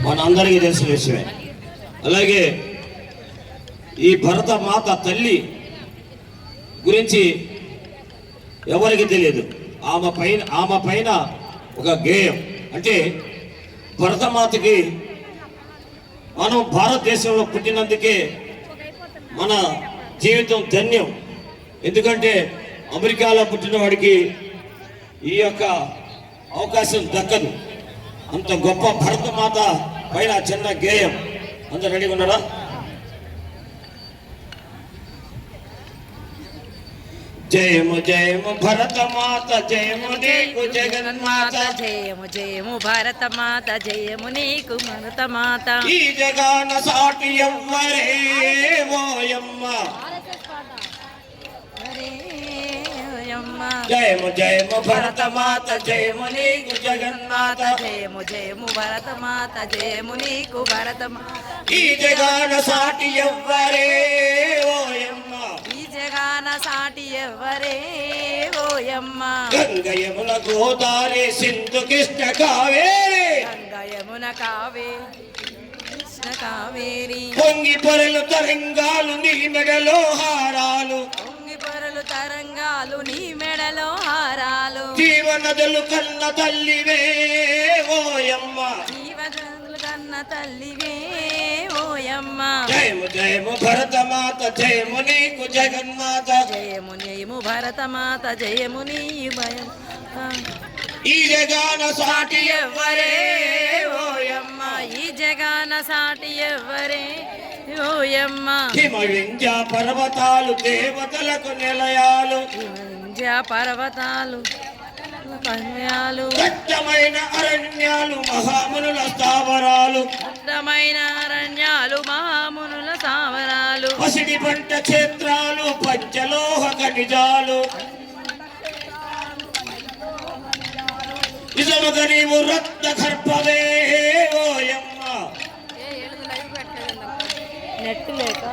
మనందరికీ తెలిసిన విషయమే. అలాగే ఈ భరత మాత తల్లి గురించి ఎవరికి తెలియదు. ఆమె పైన ఒక గేయం, అంటే భరతమాతకి మనం భారతదేశంలో పుట్టినందుకే మన జీవితం ధన్యం. ఎందుకంటే అమెరికాలో పుట్టిన వాడికి ఈ యొక్క అవకాశం దక్కదు. అంత గొప్ప భరతమాత పైన చిన్న గేయం. అందరు రెడీగా ఉన్నారా? జయము జయము భరతమాత, జయము నీకు జగన్మాత, జయము జయము భరతమాత, జయము నీకు భరతమాత. ఈ జగాన సాటి ఎవ్వరే ఓయమ్మ. జయము జయము భరతమాత, జయము నీకు జగన్మాత, జయము జయము భరతమాత, జయము నీకు భరతమాత. ఈ జగాన సాటి ఎవ్వరే ఓయమ్మ, ఈ జగాన సాటి ఎవ్వరే ఓయమ్మ. గంగ యమున గోదావరి సింధు కృష్ణ కావేరి, గంగ యమున కావేరి కృష్ణ కావేరి. పొంగి పొరలు తరంగాలు నీ మెడలో హారాలు, పొంగి పొరలు తరంగాలు నీ మెడలో హారాలు. జీవనదులు కన్న తల్లివే ఓయమ్మ, జీవనదులు కన్న తల్లివే ఓయమ్మ. జయము జయము భరతమాత, జయము నీకు జగన్మాత, జయము జయము భరతమాత, జయము నీ భయం. ఈ జగాన సాటి ఎవ్వరే ఓయమ్మ, ఈ జగాన సాటి ఎవ్వరే ఓయమ్మ. హిమవింజ పర్వతాలు దేవతలకు నిలయాలు, హిమవింజ పర్వతాలు పర్యాలు, దట్టమైన అరణ్యాలు మహామునుల స్థావరాలు, దట్టమైన అరణ్యాలు మహామునుల స్థావరాలు. పసిడి పంట క్షేత్రాలు పంచలోహ ఖనిజాలు, నిజముగా నీవు రక్త గర్భవే ఓయమ్మ. నెట్ లేక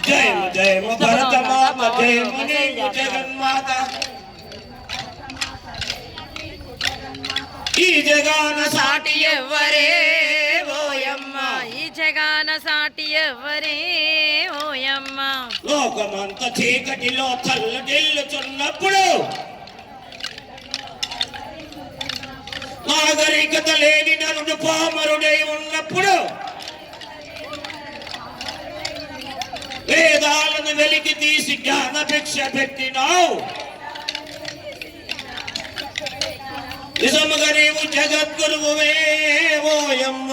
జయము జయము భరతమాత, జయము నీకు జగన్మాత, ఈ జగాన సాటి ఎవ్వరే ఓయమ్మ, ఈ జగాన సాటి ఎవ్వరే ఓయమ్మ. లోకమంత చీకటిలో తల్లడిల్లుచున్నప్పుడు, నాగరికత లేని నరుడు పామరుడై ఉన్నప్పుడు, వేదాలను వెలికి తీసి జ్ఞాన భిక్ష పెట్టినావు. నిజముగా నీవు జగద్గురువువే ఓయమ్మ.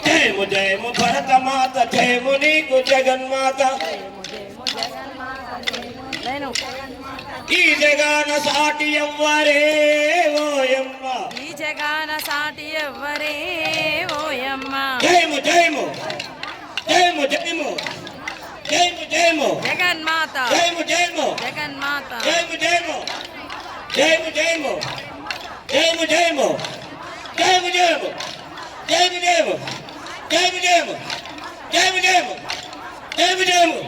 జయము జయము భరతమాత, జయము నీకు జగన్మాత, ఈ జగాన సాటి ఎవ్వరే ఓయమ్మ, ఈ జగాన సాటి ఎవ్వరే ఓయమ్మ. జయము జయము జయము జయము జయము జయము జగన్మాత, జయము జయము జగన్మాత, జయము జయము జయము జయము జయము జయము జయము జయము జయము జయము జయము జయము జయము జయము జయము జయము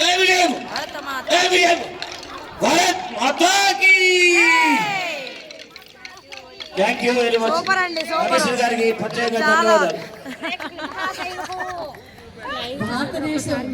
జయము జయము భరతమాత. జయము జయము భారత్ మాతా కీ. Thank you very much. Super అండి, సూపర్. రామేశ్వర్ గారికి ప్రత్యేకంగా ధన్యవాదాలు. భారతదేశం